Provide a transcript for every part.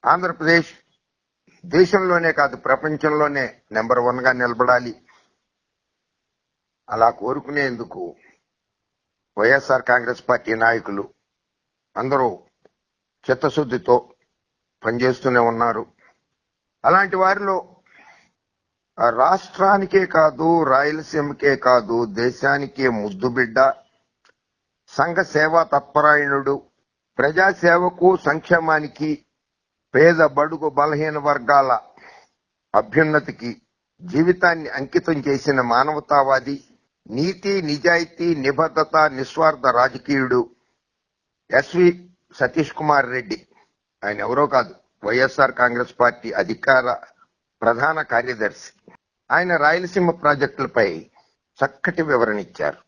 ఆంధ్రప్రదేశ్ దేశంలోనే కాదు ప్రపంచంలోనే నెంబర్ 1 గా నిలబడాలి. అలా కోరుకునేందుకు వైఎస్ఆర్ కాంగ్రెస్ పార్టీ నాయకులు అందరూ చిత్తశుద్ధితో పనిచేస్తూనే ఉన్నారు. అలాంటి వారిలో రాష్ట్రానికే కాదు, రాయలసీమకే కాదు, దేశానికే ముద్దుబిడ్డ, సంఘ సేవా తత్పరాయణుడు, ప్రజాసేవకు సంక్షేమానికి, పేద బడుగు బలహీన వర్గాల అభ్యున్నతికి జీవితాన్ని అంకితం చేసిన మానవతావాది, నీతి నిజాయితీ నిబద్ధత నిస్వార్థ రాజకీయుడు ఎస్వి సతీష్ కుమార్ రెడ్డి. ఆయన ఎవరో కాదు, వైఎస్ఆర్ కాంగ్రెస్ పార్టీ అధికార ప్రధాన కార్యదర్శి. ఆయన రాయలసీమ ప్రాజెక్టులపై చక్కటి వివరణ ఇచ్చారు.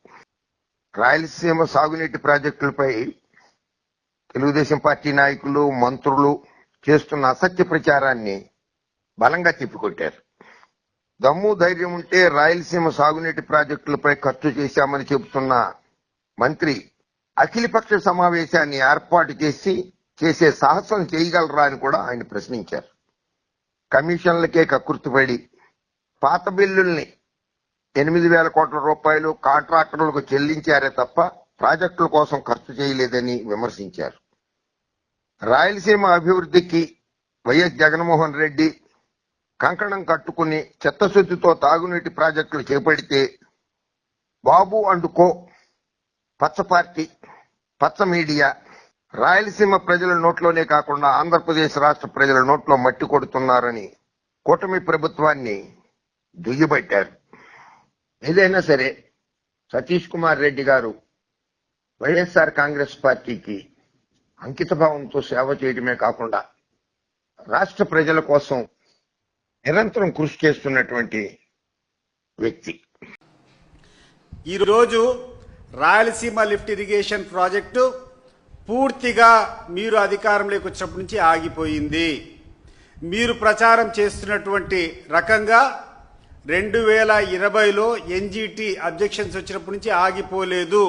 రాయలసీమ సాగునీటి ప్రాజెక్టులపై తెలుగుదేశం పార్టీ నాయకులు, మంత్రులు చేస్తున్న అసత్య ప్రచారాన్ని బలంగా తిప్పికొట్టారు. దమ్ము ధైర్యం ఉంటే రాయలసీమ సాగునీటి ప్రాజెక్టులపై ఖర్చు చేశామని చెబుతున్న మంత్రి అఖిలపక్ష సమావేశాన్ని ఏర్పాటు చేసే సాహసం చేయగలరా అని కూడా ఆయన ప్రశ్నించారు. కమిషన్లకే కక్కుర్తిపడి పాత బిల్లుల్ని 8,000 కోట్ల రూపాయలు కాంట్రాక్టర్లకు చెల్లించారే తప్ప ప్రాజెక్టుల కోసం ఖర్చు చేయలేదని విమర్శించారు. రాయలసీమ అభివృద్ధికి వైఎస్ జగన్మోహన్ రెడ్డి కంకణం కట్టుకుని చిత్తశుద్ధితో తాగునీటి ప్రాజెక్టులు చేపడితే బాబు అండుకో, పచ్చ పార్టీ, పచ్చ మీడియా రాయలసీమ ప్రజల నోట్లోనే కాకుండా ఆంధ్రప్రదేశ్ రాష్ట్ర ప్రజల నోట్లో మట్టి కొడుతున్నారని కూటమి ప్రభుత్వాన్ని దుయ్యబట్టారు. ఏదైనా సరే సతీష్ కుమార్ రెడ్డి గారు వైఎస్ఆర్ కాంగ్రెస్ పార్టీకి అంకితభావంతో సేవ చేయడమే కాకుండా రాష్ట్ర ప్రజల కోసం నిరంతరం కృషి చేస్తున్నటువంటి వ్యక్తి. ఈరోజు రాయలసీమ లిఫ్ట్ ఇరిగేషన్ ప్రాజెక్టు పూర్తిగా మీరు అధికారంలోకి వచ్చినప్పటి నుంచి ఆగిపోయింది. మీరు ప్రచారం చేస్తున్నటువంటి రకంగా 2020లో ఎన్జిటి అబ్జెక్షన్స్ వచ్చినప్పటి నుంచి ఆగిపోలేదు.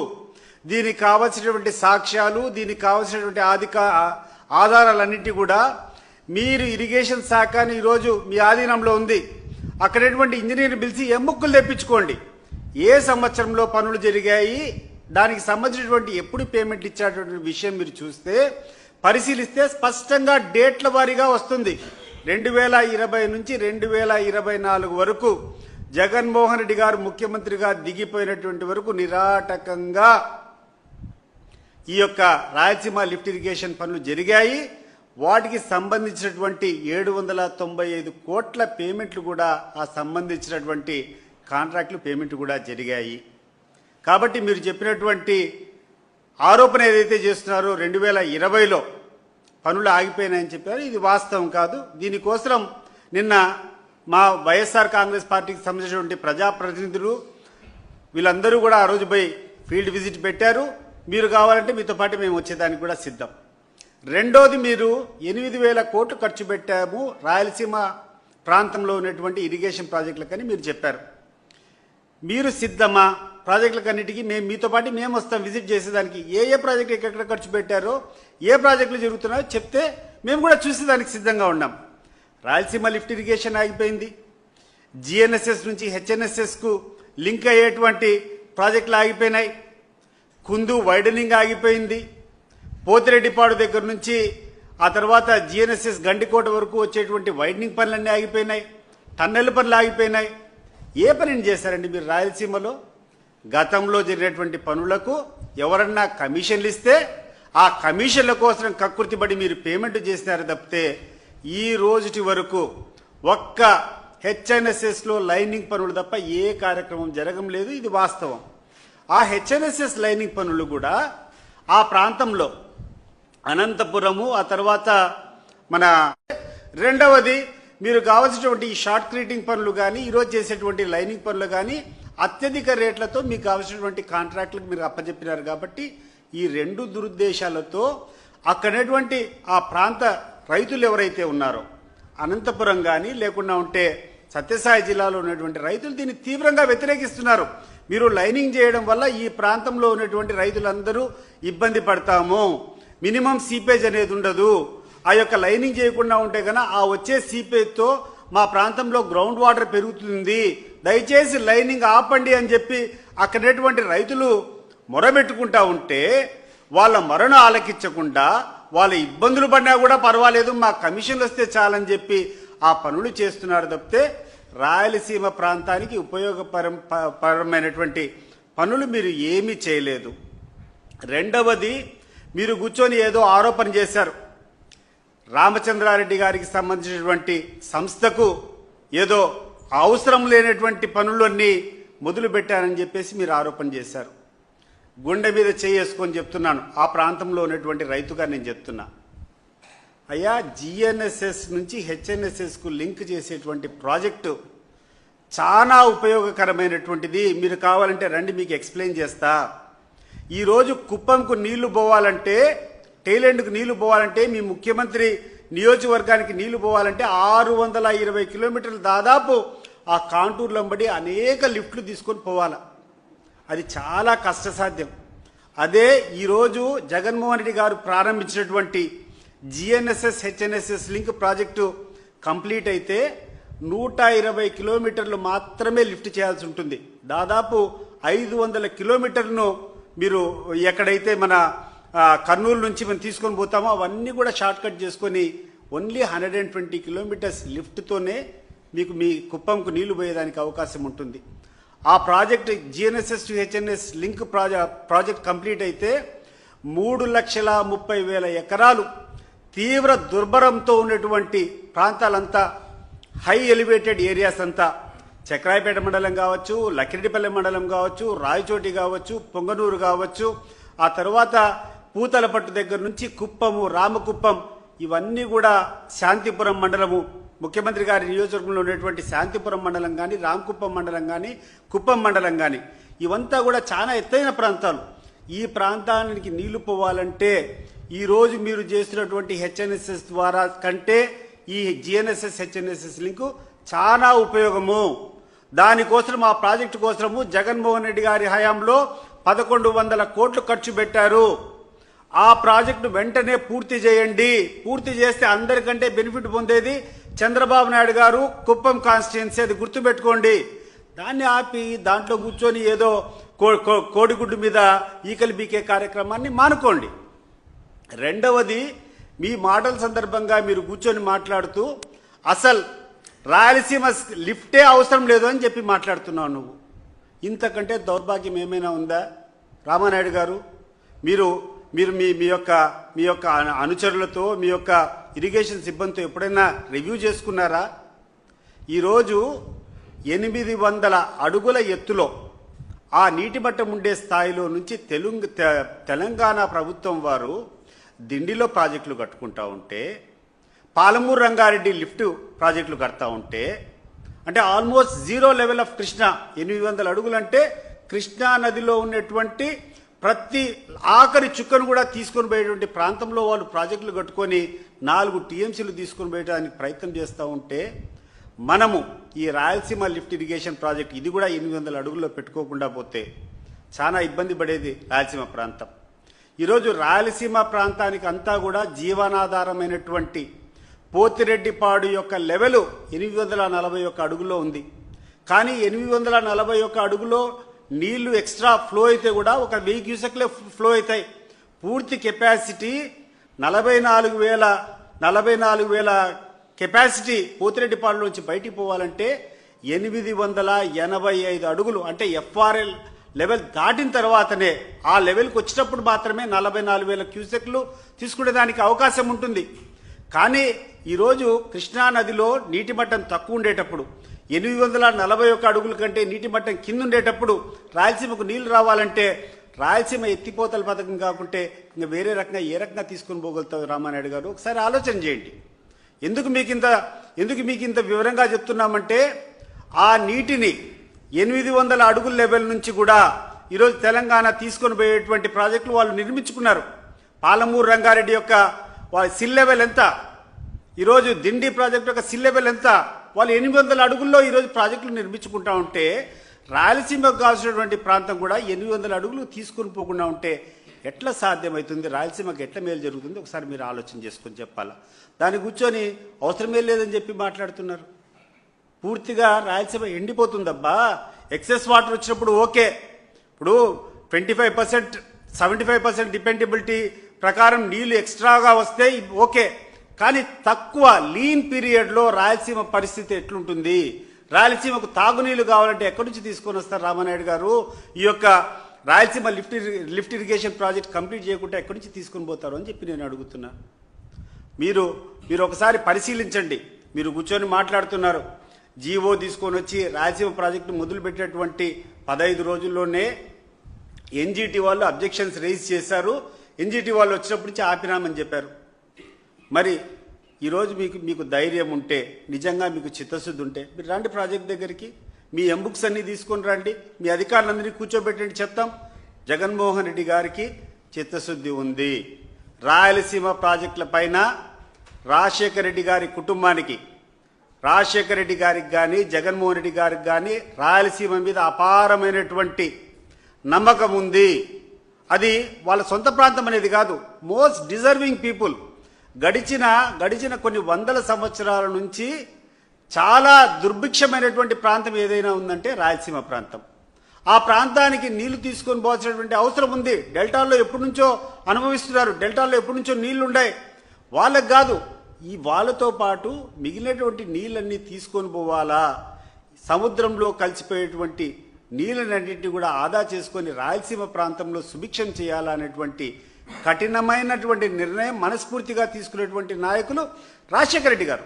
దీనికి కావలసినటువంటి సాక్ష్యాలు, దీనికి కావలసినటువంటి ఆధారాలన్నింటి కూడా మీరు ఇరిగేషన్ శాఖని ఈరోజు మీ ఆధీనంలో ఉంది. అక్కడటువంటి ఇంజనీర్ని పిలిచి ఎమ్ముక్కులు తెప్పించుకోండి. ఏ సంవత్సరంలో పనులు జరిగాయి, దానికి సంబంధించినటువంటి ఎప్పుడు పేమెంట్ ఇచ్చేటువంటి విషయం మీరు చూస్తే పరిశీలిస్తే స్పష్టంగా డేట్ల వారీగా వస్తుంది. 2020 నుంచి 2024 వరకు జగన్మోహన్ రెడ్డి గారు ముఖ్యమంత్రిగా దిగిపోయినటువంటి వరకు నిరాటకంగా ఈ యొక్క రాయలసీమ లిఫ్ట్ ఇరిగేషన్ పనులు జరిగాయి. వాటికి సంబంధించినటువంటి 795 కోట్ల పేమెంట్లు కూడా ఆ సంబంధించినటువంటి కాంట్రాక్టులు పేమెంట్ కూడా జరిగాయి. కాబట్టి మీరు చెప్పినటువంటి ఆరోపణ ఏదైతే చేస్తున్నారో 2020లో పనులు ఆగిపోయినాయని చెప్పారు, ఇది వాస్తవం కాదు. దీనికోసం నిన్న మా వైఎస్ఆర్ కాంగ్రెస్ పార్టీకి సంబంధించినటువంటి ప్రజాప్రతినిధులు వీళ్ళందరూ కూడా ఆ రోజు పోయి ఫీల్డ్ విజిట్ పెట్టారు. మీరు కావాలంటే మీతో పాటు మేము వచ్చేదానికి కూడా సిద్ధం. రెండోది, మీరు 8,000 కోట్లు ఖర్చు పెట్టాము రాయలసీమ ప్రాంతంలో ఉన్నటువంటి ఇరిగేషన్ ప్రాజెక్టులకని మీరు చెప్పారు. మీరు సిద్ధమా ప్రాజెక్టులకన్నిటికీ? మీతో పాటు మేము వస్తాం విజిట్ చేసేదానికి. ఏ ప్రాజెక్టు ఎక్కడ ఖర్చు పెట్టారో, ఏ ప్రాజెక్టులు జరుగుతున్నాయో చెప్తే మేము కూడా చూసేదానికి సిద్ధంగా ఉన్నాం. రాయలసీమ లిఫ్ట్ ఇరిగేషన్ ఆగిపోయింది. జిఎన్ఎస్ఎస్ నుంచి హెచ్ఎన్ఎస్ఎస్కు లింక్ అయ్యేటువంటి ప్రాజెక్టులు ఆగిపోయినాయి. కుందు వైడనింగ్ ఆగిపోయింది. పోతిరెడ్డిపాడు దగ్గర నుంచి ఆ తర్వాత జిఎన్ఎస్ఎస్ గండికోట వరకు వచ్చేటువంటి వైడనింగ్ పనులన్నీ ఆగిపోయినాయి. టన్నెల్ పనులు ఆగిపోయినాయి. ఏ పనిని చేశారండి మీరు రాయలసీమలో? గతంలో జరిగినటువంటి పనులకు ఎవరన్నా కమిషన్లు ఇస్తే ఆ కమిషన్ల కోసం కక్కుర్తిపడి మీరు పేమెంట్ చేసినారు తప్పితే ఈ రోజుటి వరకు ఒక్క హెచ్ఎన్ఎస్ఎస్లో లైనింగ్ పనులు తప్ప ఏ కార్యక్రమం జరగం లేదు. ఇది వాస్తవం. ఆ హెచ్ఎన్ఎస్ఎస్ లైనింగ్ పనులు కూడా ఆ ప్రాంతంలో అనంతపురము, ఆ తర్వాత మన రెండవది మీరు కావాల్సినటువంటి ఈ షార్ట్ క్రీటింగ్ పనులు కానీ, ఈరోజు చేసేటువంటి లైనింగ్ పనులు కానీ అత్యధిక రేట్లతో మీకు కావాల్సినటువంటి కాంట్రాక్టులకు మీరు అప్పచెప్పినారు. కాబట్టి ఈ రెండు దురుద్దేశాలతో అక్కడటువంటి ఆ ప్రాంత రైతులు ఎవరైతే ఉన్నారో అనంతపురం కానీ లేకుండా ఉంటే సత్యసాయి జిల్లాలో ఉన్నటువంటి రైతులు దీన్ని తీవ్రంగా వ్యతిరేకిస్తున్నారు. మీరు లైనింగ్ చేయడం వల్ల ఈ ప్రాంతంలో ఉన్నటువంటి రైతులందరూ ఇబ్బంది పడతాము, మినిమం సీపేజ్ అనేది ఉండదు, ఆ యొక్క లైనింగ్ చేయకుండా ఉంటే కనుక ఆ వచ్చే సీపేజ్తో మా ప్రాంతంలో గ్రౌండ్ వాటర్ పెరుగుతుంది, దయచేసి లైనింగ్ ఆపండి అని చెప్పి అక్కడటువంటి రైతులు మొరబెట్టుకుంటా ఉంటే వాళ్ళ మొరను ఆలకించకుండా వాళ్ళ ఇబ్బందులు పడినా కూడా పర్వాలేదు, మా కమిషన్లు వస్తే చాలని చెప్పి ఆ పనులు చేస్తున్నారు తప్పితే రాయలసీమ ప్రాంతానికి ఉపయోగపరమైనటువంటి పనులు మీరు ఏమీ చేయలేదు. రెండవది, మీరు కూర్చొని ఏదో ఆరోపణ చేశారు. రామచంద్రారెడ్డి గారికి సంబంధించినటువంటి సంస్థకు ఏదో అవసరం లేనటువంటి పనులన్నీ మొదలు పెట్టారని చెప్పేసి మీరు ఆరోపణ చేశారు. గుండె మీద చేసుకొని చెప్తున్నాను, ఆ ప్రాంతంలో ఉన్నటువంటి రైతుగా నేను చెప్తున్నా. అయ్యా, జిఎన్ఎస్ఎస్ నుంచి హెచ్ఎన్ఎస్ఎస్కు లింక్ చేసేటువంటి ప్రాజెక్టు చాలా ఉపయోగకరమైనటువంటిది. మీరు కావాలంటే రండి, మీకు ఎక్స్ప్లెయిన్ చేస్తా. ఈరోజు కుప్పంకు నీళ్లు పోవాలంటే, టైలెండ్కు నీళ్లు పోవాలంటే, మీ ముఖ్యమంత్రి నియోజకవర్గానికి నీళ్లు పోవాలంటే 620 కిలోమీటర్లు దాదాపు ఆ కాంటూర్లంబడి అనేక లిఫ్ట్లు తీసుకొని పోవాలా. అది చాలా కష్టసాధ్యం. అదే ఈరోజు జగన్మోహన్ రెడ్డి గారు ప్రారంభించినటువంటి GNSS HNSS link project complete అయితే 120 కిలోమీటర్లు మాత్రమే లిఫ్ట్ చేయాల్సి ఉంటుంది. దాదాపు 500 కిలోమీటర్లను మీరు ఎక్కడైతే మన కర్నూలు నుంచి మనం తీసుకొని పోతామో అవన్నీ కూడా షార్ట్ కట్ చేసుకొని ఓన్లీ 120 కిలోమీటర్స్ లిఫ్ట్తోనే మీకు మీ కుప్పంకు నీళ్లు పోయేదానికి అవకాశం ఉంటుంది. ఆ project GNSS to HNIs link project complete అయితే 3,30,000 ఎకరాలు తీవ్ర దుర్భరంతో ఉన్నటువంటి ప్రాంతాలంతా, హై ఎలివేటెడ్ ఏరియాస్ అంతా, చక్రాయపేట మండలం కావచ్చు, లక్కిరెడ్డిపల్లె మండలం కావచ్చు, రాయచోటి కావచ్చు, పొంగనూరు కావచ్చు, ఆ తర్వాత పూతలపట్టు దగ్గర నుంచి కుప్పము, రామకుప్పం, ఇవన్నీ కూడా శాంతిపురం మండలము, ముఖ్యమంత్రి గారి నియోజకవర్గంలో ఉన్నటువంటి శాంతిపురం మండలం కానీ, రామకుప్పం మండలం కానీ, కుప్పం మండలం కానీ, ఇవంతా కూడా చాలా ఎత్తైన ప్రాంతాలు. ఈ ప్రాంతానికి నీళ్లు పోవాలంటే ఈరోజు మీరు చేస్తున్నటువంటి హెచ్ఎన్ఎస్ఎస్ ద్వారా కంటే ఈ జిఎన్ఎస్ఎస్ హెచ్ఎన్ఎస్ఎస్ లింకు చాలా ఉపయోగము. దానికోసం ఆ ప్రాజెక్టు కోసము జగన్మోహన్ రెడ్డి గారి హయాంలో 1,100 కోట్లు ఖర్చు పెట్టారు. ఆ ప్రాజెక్టు వెంటనే పూర్తి చేయండి. పూర్తి చేస్తే అందరికంటే బెనిఫిట్ పొందేది చంద్రబాబు నాయుడు గారు, కుప్పం కాన్స్టిట్యున్సీ, అది గుర్తుపెట్టుకోండి. దాన్ని ఆపి దాంట్లో కూర్చొని ఏదో కోడిగుడ్డు మీద ఈకలు బీకే కార్యక్రమాన్ని మానుకోండి. రెండవది, మీ మాటల సందర్భంగా మీరు కూర్చొని మాట్లాడుతూ అసలు రాయలసీమ లిఫ్టే అవసరం లేదు అని చెప్పి మాట్లాడుతున్నావు నువ్వు. ఇంతకంటే దౌర్భాగ్యం ఏమైనా ఉందా రామానాయుడు గారు? మీరు మీరు మీ యొక్క అనుచరులతో, మీ యొక్క ఇరిగేషన్ సిబ్బందితో ఎప్పుడైనా రివ్యూ చేసుకున్నారా? ఈరోజు 800 అడుగుల ఎత్తులో ఆ నీటి మట్టం ఉండే స్థాయిలో నుంచి తెలంగాణ ప్రభుత్వం వారు దిండిలో ప్రాజెక్టులు కట్టుకుంటా ఉంటే, పాలమూరు రంగారెడ్డి లిఫ్ట్ ప్రాజెక్టులు కడతా ఉంటే, అంటే almost zero level of Krishna, 800 అడుగులు అంటే కృష్ణా నదిలో ఉన్నటువంటి ప్రతి ఆఖరి చుక్కను కూడా తీసుకొని పోయేటువంటి ప్రాంతంలో వాళ్ళు ప్రాజెక్టులు కట్టుకొని 4 టీఎంసీలు తీసుకొని పోయడానికి ప్రయత్నం చేస్తూ ఉంటే, మనము ఈ రాయలసీమ లిఫ్ట్ ఇరిగేషన్ ప్రాజెక్ట్ ఇది కూడా 800 అడుగుల్లో పెట్టుకోకుండా పోతే చాలా ఇబ్బంది పడేది రాయలసీమ ప్రాంతం. ఈరోజు రాయలసీమ ప్రాంతానికి అంతా కూడా జీవనాధారమైనటువంటి పోతిరెడ్డిపాడు యొక్క లెవెల్ 841 అడుగులో ఉంది. కానీ 841 అడుగులో నీళ్లు ఎక్స్ట్రా ఫ్లో అయితే కూడా ఒక 1000 క్యూసెక్లే ఫ్లో అవుతాయి. పూర్తి కెపాసిటీ 44,000 కెపాసిటీ పోతిరెడ్డిపాడు నుంచి బయటికి పోవాలంటే 885 అడుగులు, అంటే ఎఫ్ఆర్ఎల్ లెవెల్ దాటిన తర్వాతనే, ఆ లెవెల్కి వచ్చినప్పుడు మాత్రమే 44,000 క్యూసెక్లు తీసుకునేదానికి అవకాశం ఉంటుంది. కానీ ఈరోజు కృష్ణా నదిలో నీటి మట్టం తక్కువ ఉండేటప్పుడు, 841 అడుగుల కంటే నీటి మట్టం కింద ఉండేటప్పుడు రాయలసీమకు నీళ్లు రావాలంటే రాయలసీమ ఎత్తిపోతల పథకం కాకుంటే ఇంకా వేరే రకంగా ఏ రకంగా తీసుకొని పోగలుగుతావు రామానాయుడు గారు? ఒకసారి ఆలోచన చేయండి. ఎందుకు మీకు ఇంత వివరంగా చెప్తున్నామంటే, ఆ నీటిని 800 అడుగుల లెవెల్ నుంచి కూడా ఈరోజు తెలంగాణ తీసుకొని పోయేటువంటి ప్రాజెక్టులు వాళ్ళు నిర్మించుకున్నారు. పాలమూరు రంగారెడ్డి యొక్క వాళ్ళ సిల్ లెవెల్ ఎంత, ఈరోజు దిండి ప్రాజెక్టు యొక్క సిల్ లెవెల్ ఎంత, వాళ్ళు 800 అడుగుల్లో ఈరోజు ప్రాజెక్టులు నిర్మించుకుంటా ఉంటే, రాయలసీమకు కావాల్సినటువంటి ప్రాంతం కూడా 800 అడుగులు తీసుకొని పోకుండా ఉంటే ఎట్లా సాధ్యమవుతుంది, రాయలసీమకి ఎట్లా మేలు జరుగుతుంది ఒకసారి మీరు ఆలోచన చేసుకొని చెప్పాలా. దాన్ని కూర్చొని అవసరమే లేదని చెప్పి మాట్లాడుతున్నారు. పూర్తిగా రాయలసీమ ఎండిపోతుందబ్బా. ఎక్సెస్ వాటర్ వచ్చినప్పుడు ఓకే, ఇప్పుడు 25%, 75% డిపెండబిలిటీ ప్రకారం నీళ్లు ఎక్స్ట్రాగా వస్తే ఓకే. కానీ తక్కువ లీన్ పీరియడ్లో రాయలసీమ పరిస్థితి ఎట్లుంటుంది? రాయలసీమకు తాగునీళ్లు కావాలంటే ఎక్కడి నుంచి తీసుకొని వస్తారు రామానాయుడు గారు? ఈ యొక్క Rayalaseema lift irrigation project complete చేయకుండా ఎక్కడి నుంచి తీసుకొని పోతారు అని చెప్పి నేను అడుగుతున్నా. మీరు ఒకసారి పరిశీలించండి. మీరు కూర్చొని మాట్లాడుతున్నారు. జీవో తీసుకొని వచ్చి రాయలసీమ ప్రాజెక్టు మొదలుపెట్టినటువంటి 15 రోజుల్లోనే ఎన్జీటీ వాళ్ళు అబ్జెక్షన్స్ రైజ్ చేశారు. ఎన్జీటీ వాళ్ళు వచ్చినప్పటి నుంచి ఆపినామని చెప్పారు. మరి ఈరోజు మీకు ధైర్యం ఉంటే, నిజంగా మీకు చిత్తశుద్ధి ఉంటే మీరు రండి ప్రాజెక్ట్ దగ్గరికి, మీ ఎంబుక్స్ అన్నీ తీసుకొని రండి, మీ అధికారులందరినీ కూర్చోబెట్టండి, చెప్తాం జగన్మోహన్ రెడ్డి గారికి చిత్తశుద్ధి ఉంది. రాయలసీమ ప్రాజెక్టుల పైన రాజశేఖర రెడ్డి గారి కుటుంబానికి, రాజశేఖర రెడ్డి గారికి కానీ జగన్మోహన్ రెడ్డి గారికి కానీ రాయలసీమ మీద అపారమైనటువంటి నమ్మకం ఉంది. అది వాళ్ళ సొంత ప్రాంతం అనేది కాదు, మోస్ట్ డిజర్వింగ్ పీపుల్. గడిచిన కొన్ని వందల సంవత్సరాల నుంచి చాలా దుర్భిక్షమైనటువంటి ప్రాంతం ఏదైనా ఉందంటే రాయలసీమ ప్రాంతం. ఆ ప్రాంతానికి నీళ్లు తీసుకొని పోవాల్సినటువంటి అవసరం ఉంది. డెల్టాల్లో ఎప్పటి నుంచో అనుభవిస్తున్నారు, డెల్టాల్లో ఎప్పటి నుంచో నీళ్లు ఉన్నాయి. వాళ్ళకి కాదు, వాళ్ళతో పాటు మిగిలినటువంటి నీళ్ళన్నీ తీసుకొని పోవాలా? సముద్రంలో కలిసిపోయేటువంటి నీళ్ళన్నింటినీ కూడా ఆదా చేసుకొని రాయలసీమ ప్రాంతంలో సుభిక్షం చేయాలా అనేటువంటి కఠినమైనటువంటి నిర్ణయం మనస్ఫూర్తిగా తీసుకునేటువంటి నాయకులు రాజశేఖర రెడ్డి గారు.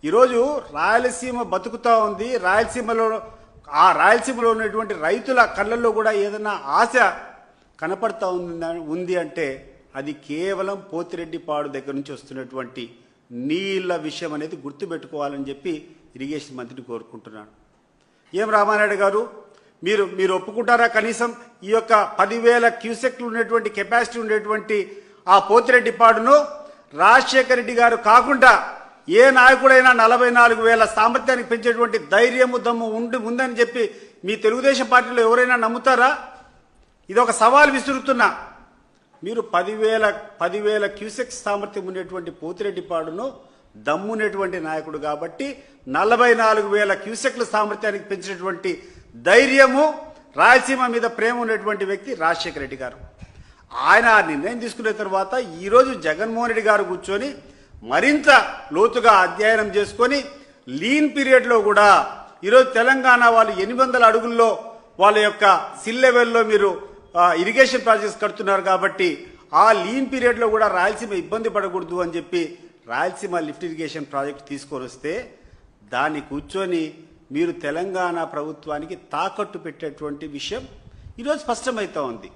ఈరోజు రాయలసీమ బతుకుతూ ఉంది. రాయలసీమలో ఉన్నటువంటి రైతుల కళ్ళల్లో కూడా ఏదైనా ఆశ కనపడతా ఉంది అంటే అది కేవలం పోతిరెడ్డిపాడు దగ్గర నుంచి వస్తున్నటువంటి నీళ్ళ విషయం అనేది గుర్తుపెట్టుకోవాలని చెప్పి ఇరిగేషన్ మంత్రిని కోరుకుంటున్నాను. ఏం రామానాయుడు గారు, మీరు ఒప్పుకుంటారా? కనీసం ఈ యొక్క 10,000 క్యూసెక్లు ఉన్నటువంటి కెపాసిటీ ఉండేటువంటి ఆ పోతిరెడ్డిపాడును రాజశేఖర రెడ్డి గారు కాకుండా ఏ నాయకుడైనా 44,000 సామర్థ్యానికి పెంచేటువంటి ధైర్యము దమ్ము ఉందని చెప్పి మీ తెలుగుదేశం పార్టీలో ఎవరైనా నమ్ముతారా? ఇది ఒక సవాల్ విసురుతున్నా. మీరు 10,000 క్యూసెక్స్ సామర్థ్యం ఉండేటువంటి పోతిరెడ్డిపాడును దమ్మునేటువంటి నాయకుడు కాబట్టి 44,000 క్యూసెక్ల సామర్థ్యానికి పెంచినటువంటి ధైర్యము, రాయలసీమ మీద ప్రేమ ఉన్నటువంటి వ్యక్తి రాజశేఖర రెడ్డి గారు. ఆయన ఆ నిర్ణయం తీసుకున్న తర్వాత ఈరోజు జగన్మోహన్ రెడ్డి గారు కూర్చొని మరింత లోతుగా అధ్యయనం చేసుకొని లీన్ పీరియడ్లో కూడా ఈరోజు తెలంగాణ వాళ్ళు 800 అడుగుల్లో వాళ్ళ యొక్క సిల్ లెవెల్లో మీరు ఇరిగేషన్ ప్రాజెక్ట్స్ కడుతున్నారు కాబట్టి ఆ లీన్ పీరియడ్లో కూడా రాయలసీమ ఇబ్బంది పడకూడదు అని చెప్పి రాయలసీమ లిఫ్ట్ ఇరిగేషన్ ప్రాజెక్ట్ తీసుకొని వస్తే దాన్ని కూర్చొని మీరు తెలంగాణ ప్రభుత్వానికి తాకట్టు పెట్టేటువంటి విషయం ఈరోజు స్పష్టమవుతా ఉంది.